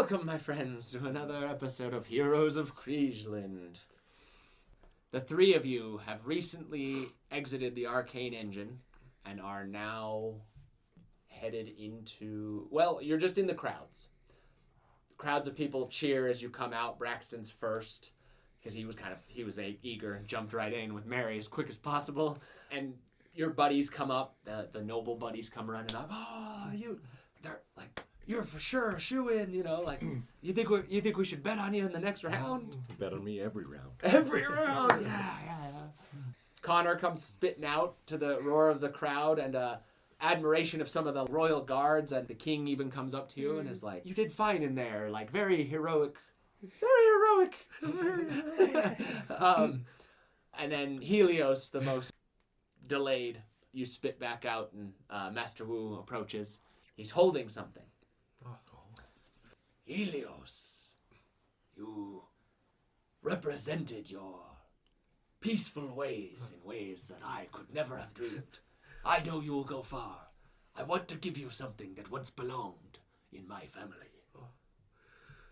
Welcome, my friends, to another episode of Heroes of Kriegeland. The three of you have recently exited the Arcane engine and are now headed into... Well, you're just in the crowds. Crowds of people cheer as you come out. Braxton's first, because he was eager and jumped right in with Mary as quick as possible. And your buddies come up, the noble buddies come running up. Oh, they're like... You're for sure a shoo-in, you think we should bet on you in the next round? Bet on me every round. Every round, yeah. Connor comes spitting out to the roar of the crowd and admiration of some of the royal guards, and the king even comes up to you and is like, you did fine in there, like very heroic. Very heroic. And then Helios, the most delayed, you spit back out and Master Wu approaches. He's holding something. Helios, you represented your peaceful ways in ways that I could never have dreamed. I know you will go far. I want to give you something that once belonged in my family.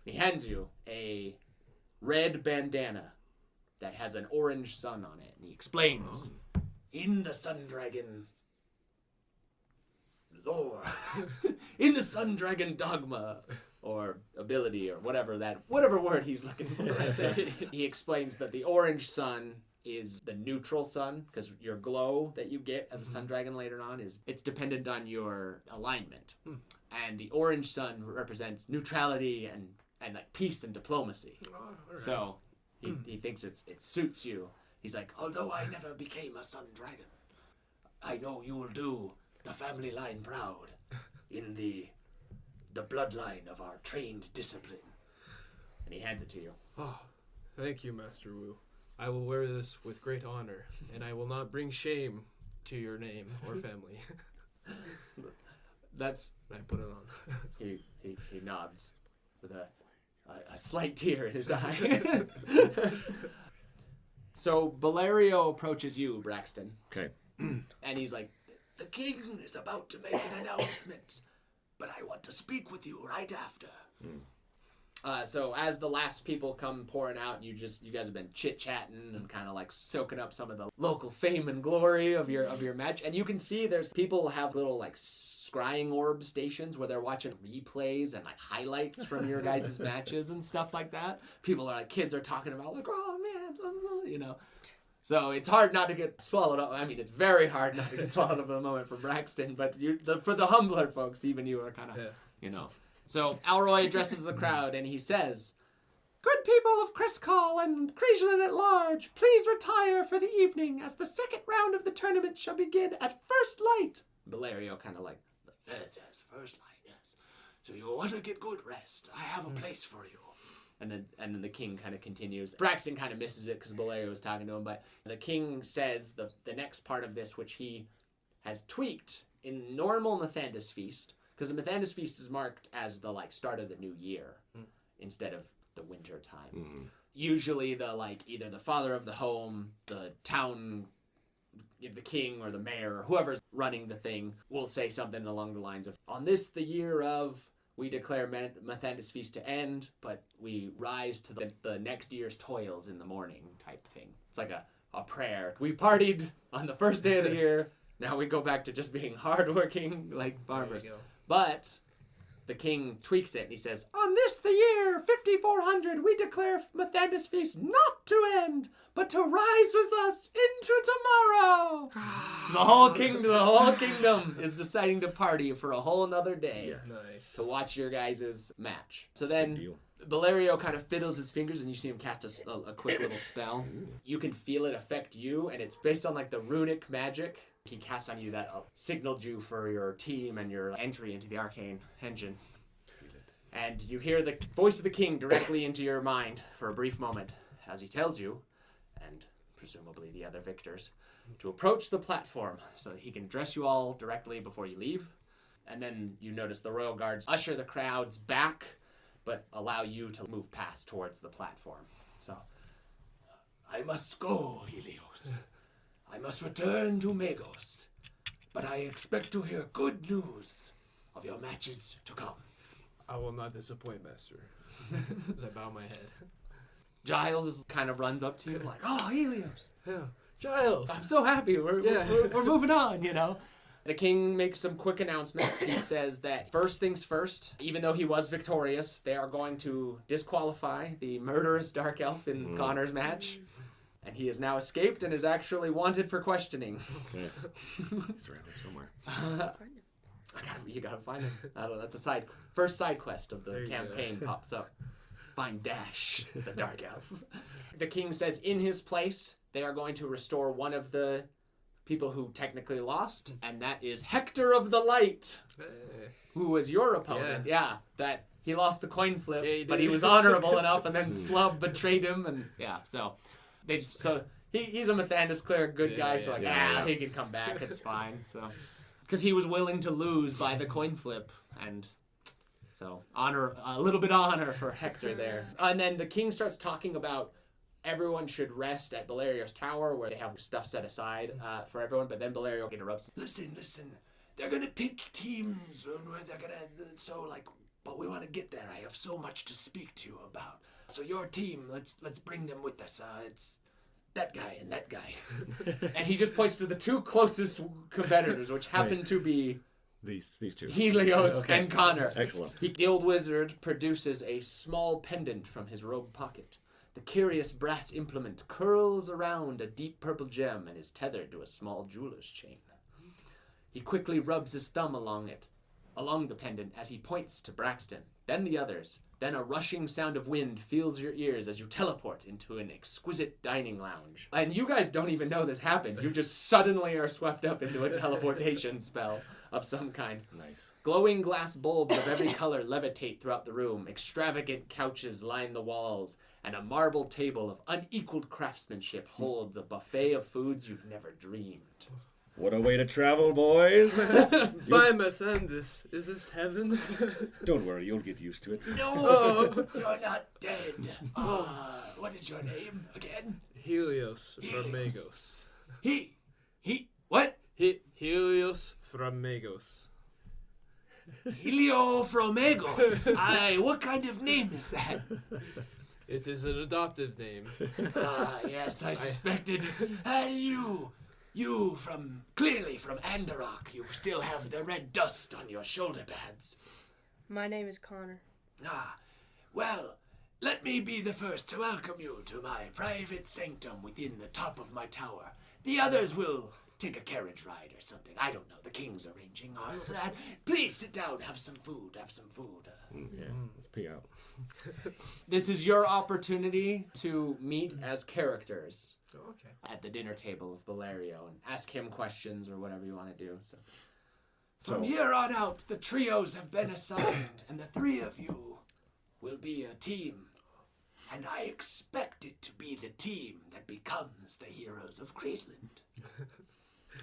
He hands you a red bandana that has an orange sun on it, and he explains, in the Sun Dragon lore, in the Sun Dragon dogma, or ability, or whatever word he's looking for. He explains that the orange sun is the neutral sun, because your glow that you get as a sun dragon later on it's dependent on your alignment. And the orange sun represents neutrality and like peace and diplomacy. Right. So he thinks it suits you. He's like, although I never became a sun dragon, I know you will do the family line proud in the bloodline of our trained discipline. And he hands it to you. Oh, thank you, Master Wu. I will wear this with great honor, and I will not bring shame to your name or family. That's... I put it on. He nods with a slight tear in his eye. So Bolerio approaches you, Braxton. Okay. And he's like, the king is about to make an announcement, but I want to speak with you right after. So as the last people come pouring out, you guys have been chit-chatting and kind of like soaking up some of the local fame and glory of your match. And you can see there's people have little like scrying orb stations where they're watching replays and like highlights from your guys' matches and stuff like that. Kids are talking about like, oh man, So it's hard not to get swallowed up. I mean, it's very hard not to get swallowed up in a moment for Braxton, but for the humbler folks, even you are kind of, So Alroy addresses the crowd and he says, good people of Criscall and Kriegeland at large, please retire for the evening as the second round of the tournament shall begin at first light. Bolerio kind of like, yes, first light, yes. So you want to get good rest. I have a place for you. And then the king kind of continues. Braxton kind of misses it because Bolerio was talking to him, but the king says the next part of this, which he has tweaked in normal Mathandus Feast, because the Mathandus Feast is marked as the start of the new year instead of the winter time. Usually either the father of the home, the town, the king or the mayor or whoever's running the thing will say something along the lines of, on this the year of, we declare Mathandus Feast to end, but we rise to the next year's toils in the morning type thing. It's like a prayer. We partied on the first day of the year. Now we go back to just being hardworking like farmers. But the king tweaks it and he says, on this the year 5400, we declare Mathandus Feast not to end, but to rise with us into tomorrow. The whole kingdom is deciding to party for a whole another day. Yes. Nice. To watch your guys' match. So That's a then big deal. Valerio kind of fiddles his fingers and you see him cast a quick little spell. You can feel it affect you, and it's based on the runic magic he cast on you that signaled you for your team and your entry into the Arcane engine. And you hear the voice of the king directly into your mind for a brief moment as he tells you, and presumably the other victors, to approach the platform so that he can address you all directly before you leave. And then you notice the royal guards usher the crowds back, but allow you to move past towards the platform. So, I must go, Helios. I must return to Magos, but I expect to hear good news of your matches to come. I will not disappoint, Master. As I bow my head. Giles kind of runs up to you like, oh, Helios. Yeah. Giles! I'm so happy. We're moving on, you know. The king makes some quick announcements. He says that first things first, even though he was victorious, they are going to disqualify the murderous dark elf in Connor's match. And he has now escaped and is actually wanted for questioning. Okay. He's around here somewhere. You gotta find him. I don't know, that's a first side quest of the campaign pops up. Find Dash, the dark elf. The king says in his place, they are going to restore one of the people who technically lost, and that is Hector of the Light, who was your opponent. Yeah, that he lost the coin flip, but he was honorable enough, and then Slub betrayed him, and he's a Mathandus cleric, good guy, so he can come back, it's fine. So, because he was willing to lose by the coin flip, and so a little bit of honor for Hector there. And then the king starts talking about everyone should rest at Bolerio's tower where they have stuff set aside for everyone, but then Bolerio interrupts. Listen, they're gonna pick teams where they're gonna, but we want to get there. I have so much to speak to you about. So your team, let's bring them with us. It's that guy and that guy. And he just points to the two closest competitors, which happen to be these two. Helios and Connor. Excellent. The old wizard produces a small pendant from his robe pocket. The curious brass implement curls around a deep purple gem and is tethered to a small jeweler's chain. He quickly rubs his thumb along the pendant as he points to Braxton, then the others. Then a rushing sound of wind fills your ears as you teleport into an exquisite dining lounge. And you guys don't even know this happened. You just suddenly are swept up into a teleportation spell of some kind. Nice. Glowing glass bulbs of every color levitate throughout the room. Extravagant couches line the walls, and a marble table of unequaled craftsmanship holds a buffet of foods you've never dreamed. What a way to travel, boys! By Mathandus, is this heaven? Don't worry, you'll get used to it. No, you're not dead. What is your name again? Helios from Magos. What? Helios from Magos. Helio Fromegos. What kind of name is that? It is an adoptive name. Yes, I suspected. You clearly from Andorok. You still have the red dust on your shoulder pads. My name is Connor. Well, let me be the first to welcome you to my private sanctum within the top of my tower. The others will take a carriage ride or something. I don't know. The king's arranging all of that. Please sit down, have some food. Let's pee out. This is your opportunity to meet as characters. Okay. At the dinner table of Bolerio and ask him questions or whatever you want to do. So, from here on out, the trios have been assigned, and the three of you will be a team. And I expect it to be the team that becomes the Heroes of Kriegeland.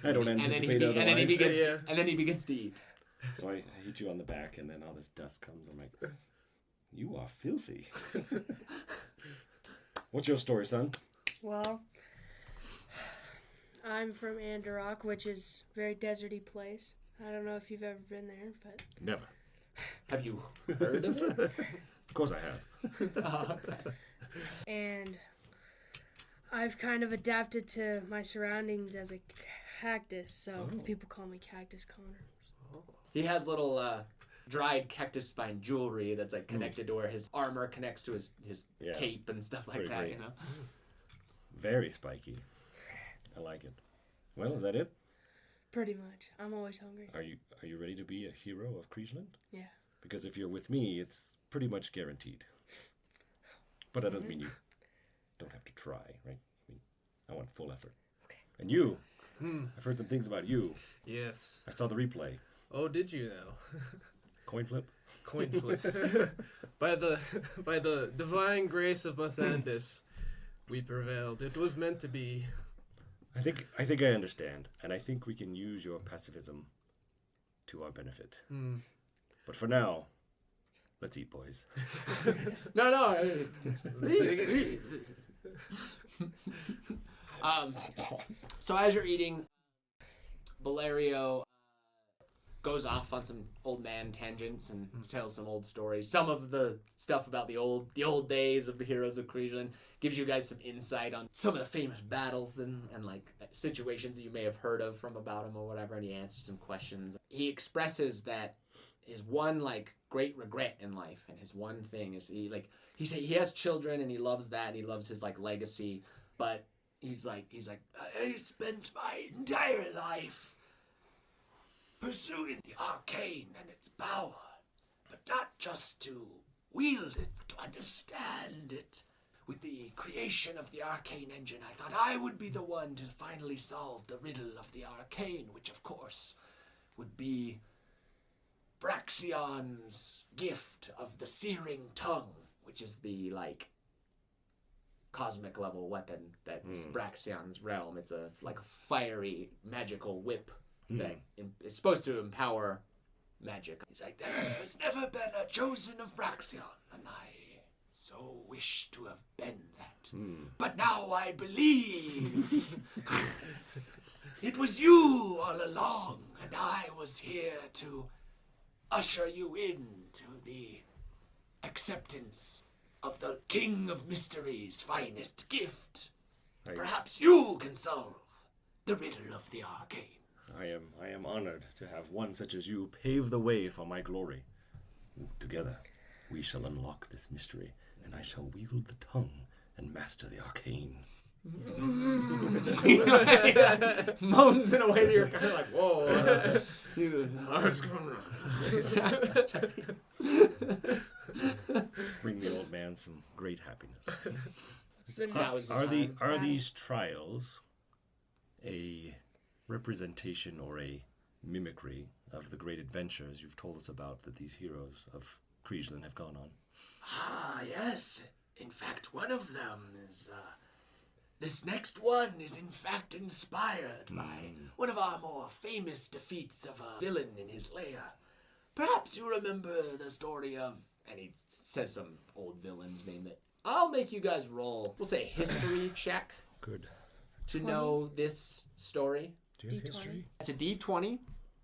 I don't anticipate otherwise. And then he begins to eat. So I hit you on the back, and then all this dust comes. I'm like, you are filthy. What's your story, son? Well, I'm from Andorok, which is a very deserty place. I don't know if you've ever been there, but... Never. Have you heard of it? Of course I have. Okay. And I've kind of adapted to my surroundings as a cactus, so people call me Cactus Connor. He has little dried cactus spine jewelry that's connected to where his armor connects to his cape and stuff like that, great. you know? Very spiky. I like it. Well, is that it? Pretty much. I'm always hungry. Are you ready to be a hero of Kriegeland? Yeah. Because if you're with me, it's pretty much guaranteed. But that doesn't mean you don't have to try, right? I want full effort. Okay. And you, I've heard some things about you. Yes. I saw the replay. Oh, did you now? Coin flip? Coin flip. By the divine grace of Mathandus, we prevailed. It was meant to be. I think I understand, and I think we can use your pacifism to our benefit. But for now, let's eat, boys. No. So as you're eating, Bolerio goes off on some old man tangents and tells some old stories. Some of the stuff about the old days of the Heroes of Kriegeland gives you guys some insight on some of the famous battles and like situations that you may have heard of from about him or whatever, and he answers some questions. He expresses that his one like great regret in life, and his one thing is he has children and he loves that and he loves his like legacy, but he's like I spent my entire life pursuing the arcane and its power, but not just to wield it, but to understand it. With the creation of the arcane engine, I thought I would be the one to finally solve the riddle of the arcane, which of course would be Braxion's gift of the searing tongue, which is the like cosmic level weapon that is Braxion's realm. It's a like a fiery magical whip that is supposed to empower magic. He's like, there's never been a chosen of Braxion, and I so wish to have been that. But now I believe it was you all along, and I was here to usher you into the acceptance of the King of Mysteries' finest gift. Perhaps you can solve the riddle of the arcane. I am honored to have one such as you pave the way for my glory. Together, we shall unlock this mystery, and I shall wield the tongue and master the arcane. Moans in a way that you're kind of like, whoa. Bring the old man some great happiness. So Are these trials a representation or a mimicry of the great adventures you've told us about that these heroes of Kriegeland have gone on? Ah, yes. In fact, one of them is, this next one is in fact inspired by one of our more famous defeats of a villain in his lair. Perhaps you remember the story of, and he says some old villain's name that I'll make you guys roll. We'll say a history check. Good. To know this story. Do you have D20? history? It's a D20.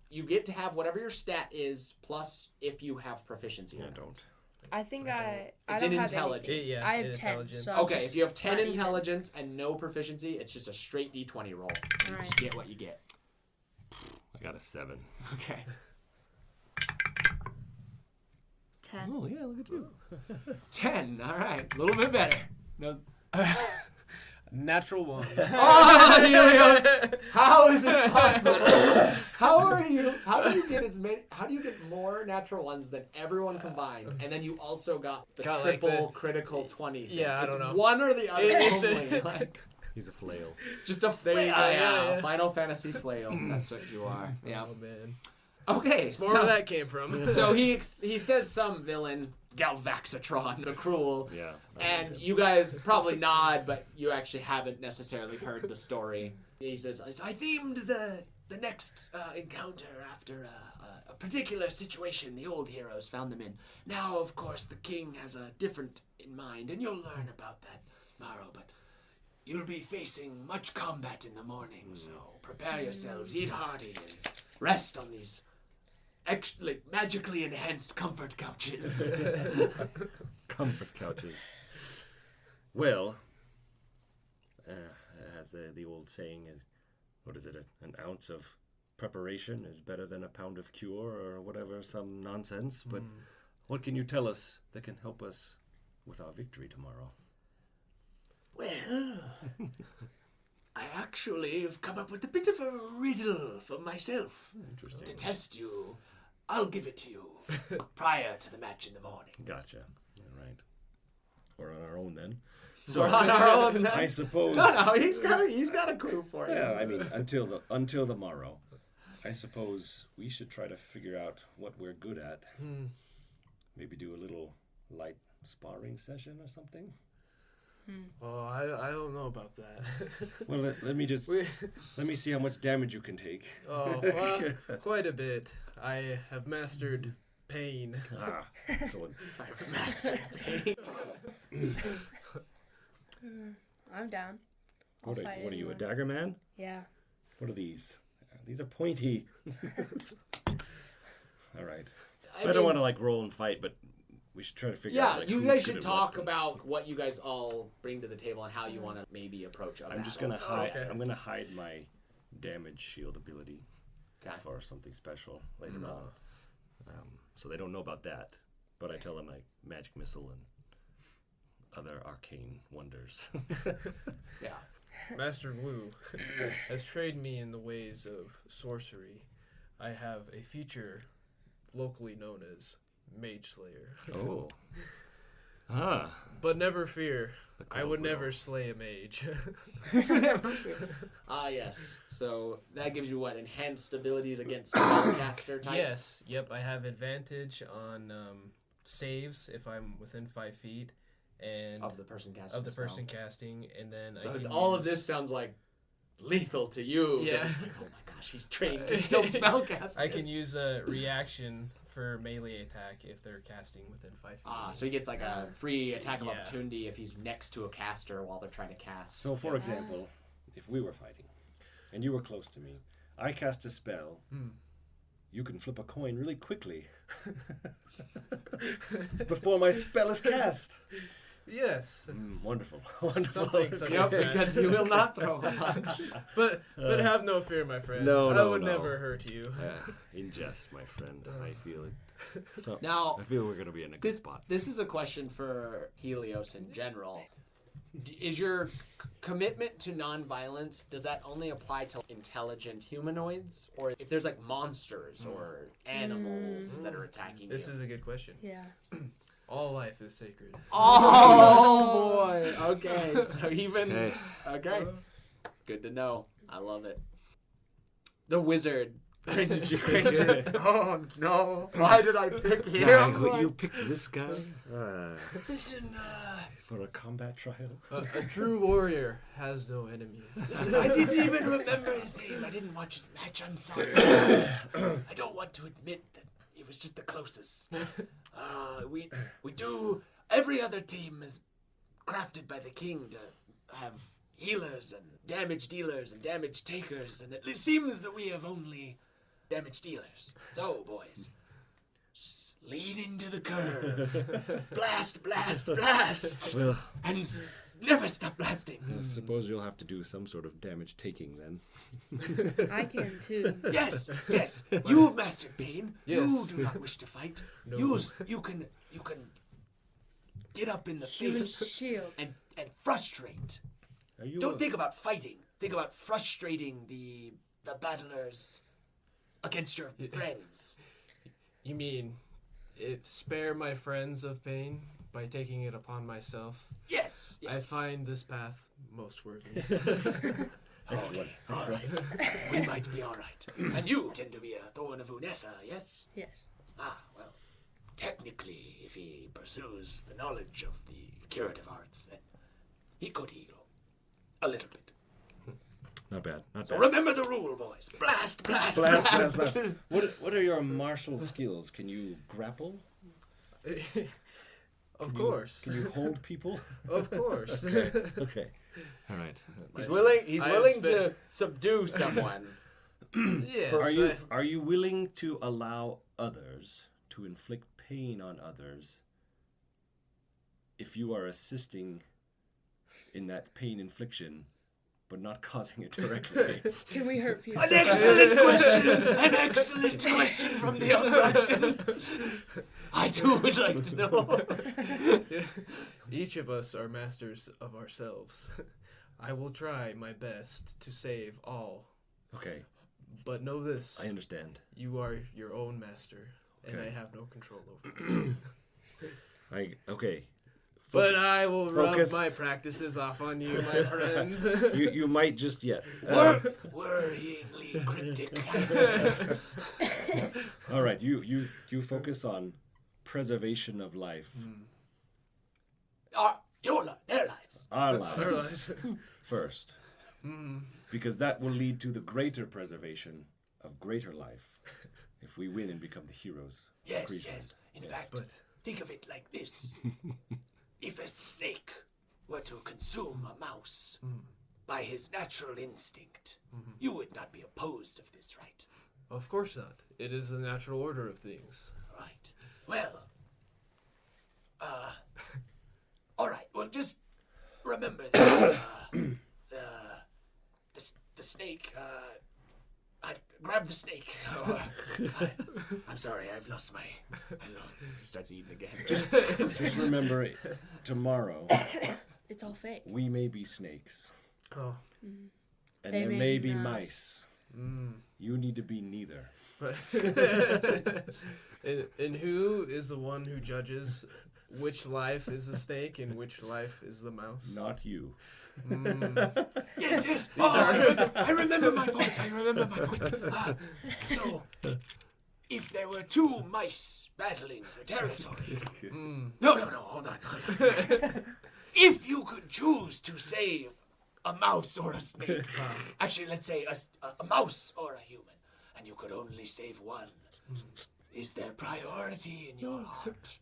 You get to have whatever your stat is, plus if you have proficiency. I in it. don't. I think I It's don't in have intelligence. anything. Yeah, I have in 10. intelligence. So I'm Okay, just if you have 10 not even. intelligence and no proficiency, it's just a straight D20 roll. You Alright. just get what you get. I got a 7. Okay. 10. Oh, yeah, look at you. 10. All right. A little bit better. No. Natural 1. Oh, Helios! How is it possible? How do you get more natural ones than everyone combined? And then you also got the Got like triple the- critical 20. Yeah, I it's don't know. one or the other It's only. Like, He's a flail. just a There flail. you go, yeah. Final Fantasy flail. That's what you are. Yeah. Oh, man. Okay. It's more where that came from. So he says some villain, Galvaxatron, the Cruel. Yeah. And you guys probably nod, but you actually haven't necessarily heard the story. He says, I themed the next encounter after a particular situation the old heroes found them in. Now, of course, the king has a different in mind, and you'll learn about that tomorrow, but you'll be facing much combat in the morning, so prepare yourselves, eat hearty, and rest on these magically enhanced comfort couches. Comfort couches. Well, as the old saying is, what is it? An ounce of preparation is better than a pound of cure, or whatever, some nonsense. But what can you tell us that can help us with our victory tomorrow? Well, I actually have come up with a bit of a riddle for myself. Interesting. To test you. I'll give it to you prior to the match in the morning. Gotcha. All right. We're on our own then. We're on our own. I suppose. No, he's got a clue for you. Yeah, I mean, until the morrow, I suppose we should try to figure out what we're good at. Maybe do a little light sparring session or something. Oh, I don't know about that. Well, let me see how much damage you can take. Oh, well, quite a bit. I have mastered pain. Ah, excellent. I've mastered pain. I'm down. I'll What fight are you, a anyone. dagger man? Yeah. What are these? These are pointy. All right. I don't want to like roll and fight, but we should try to figure out. Yeah, Like, you who's guys good should at talk what. about what you guys all bring to the table and how you want to maybe approach a I'm just battle. gonna hide. Okay. I'm gonna hide my damage shield ability Okay. for something special later on, so they don't know about that. But I tell them like magic missile and other arcane wonders. Yeah. Master Wu has trained me in the ways of sorcery. I have a feature locally known as Mage Slayer. Oh. Ah. But never fear, The I would club never roll. slay a mage. Ah, yes. So that gives you what? Enhanced abilities against spellcaster types? Yes, yep, I have advantage on saves if I'm within 5 feet and Of the person casting. of the spell. person casting, and then So I can all of use- this sounds like lethal to you. 'cause Yeah. It's like, oh my gosh, he's trained to kill spellcasters. I can use a reaction for melee attack if they're casting within 5 feet. Ah, so he gets like a free attack of Yeah. opportunity if he's next to a caster while they're trying to cast. So, for example, if we were fighting, and you were close to me, I cast a spell. You can flip a coin really quickly before my spell is cast. Yes, Wonderful, wonderful. something such Yep, as that. because he will not throw a punch. But have no fear, my friend. No, I no, would no. never hurt you. In jest, my friend. I feel it. So, Now, I feel we're gonna be in a good spot. this is a question for Helios in general. Is your commitment to nonviolence, does that only apply to intelligent humanoids? Or if there's like monsters or animals that are attacking This you? is a good question. Yeah. All life is sacred. Oh boy! Okay, so even... Okay. Okay. Good to know. I love it. The wizard. Cringes. Oh no! Why did I pick him? You picked this guy Listen, for a combat trial. A true warrior has no enemies. listen, I didn't even remember his name. I didn't watch his match. I'm sorry. I don't want to admit that he was just the closest. We do. Every other team is crafted by the king to have healers and damage dealers and damage takers, and it seems that we have only damage dealers. So, boys, just lean into the curve. Blast, blast, blast. Well, And never stop blasting. I suppose you'll have to do some sort of damage taking then. I can too. Yes, yes. You have mastered pain. You Yes. do not wish to fight. No. You can get up in the Human face shield. and frustrate. Are you? Don't think about fighting. Think about frustrating the battlers against your friends. You mean spare my friends of pain by taking it upon myself? Yes. I Yes. find this path most worthy. Excellent. All right. We might be all right. And you tend to be a thorn of Unessa, yes? Yes. Ah, well, technically, if he pursues the knowledge of the curative arts, then he could heal a little bit. Not bad. Not So bad. remember the rule, boys. Blast, blast, Blast, blast. blast, blast. What are your martial skills? Can you grapple? Of course. Can you hold people? Of course. Okay. All right. He's willing. He's I willing spent- to subdue someone. Yes. Are you willing to allow others to inflict pain on others if you are assisting in that pain infliction, but not causing it directly? Can we hurt people? An excellent question. An excellent question from the young Braxton. I too would like to know. Each of us are masters of ourselves. I will try my best to save all. Okay, But know this. I understand. You are your own master, and Okay. I have no control over you. Okay. But I will Focus. rub my practices off on you, my friend. You might just yet. Worryingly cryptic answer. All right. You focus on preservation of life. Their lives. Our lives Our lives. first, because that will lead to the greater preservation of greater life if we win and become the heroes. of Yes, Kriegeland. yes. In fact, But think of it like this. If a snake were to consume a mouse by his natural instinct, you would not be opposed of this, right? Of course not. It is the natural order of things. Right. Well, all right. Well, just remember that the snake. I grab the snake. I'm sorry, I've lost my. I don't know. He starts eating again. Just remember, tomorrow It's all fake. we may be snakes, Oh. and They there may may be be mouse. mice. Mm. You need to be neither. But and who is the one who judges which life is a snake and which life is the mouse? Not you. Mm. Yes. Oh, I remember my point. So, if there were two mice battling for territory. No, hold on. If you could choose to save a mouse or a snake, actually, let's say a mouse or a human, and you could only save one, is there priority in your heart?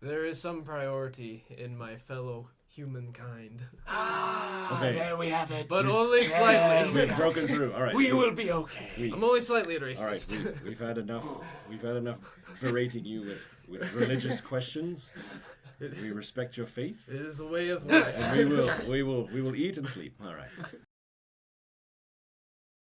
There is some priority in my fellow humankind. Okay. There we have it. But only slightly. We've broken through. All right. We will be okay. I'm only slightly All right. racist. We've had enough. We've had enough berating you with religious questions. We respect your faith, It is a way of life. and we will eat and sleep. All right.